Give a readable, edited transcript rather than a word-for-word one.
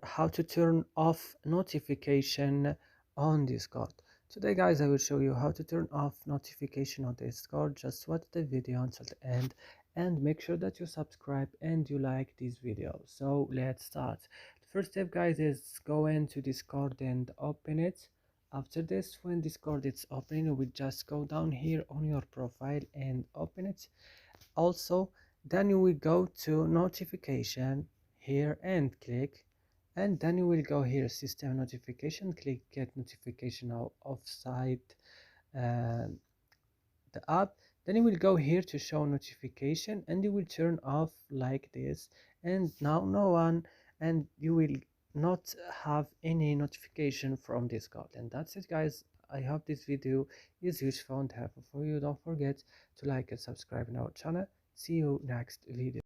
how to turn off notification on Discord. Today guys, I will show you how to turn off notification on Discord. Just watch the video until the end and make sure that you subscribe and you like this video. So let's start. The first step guys is go into Discord and open it. After this, when Discord is opening, you will just go down here on your profile and open it. Also, then you will go to notification here and click, and then you will go here system notification, click get notification offside uh, the app. Then you will go here to show notification and you will turn off like this, and now no one, and you will not have any notification from Discord. And that's it guys. I hope this video is useful and helpful for you. Don't forget to like and subscribe in our channel. See you next video.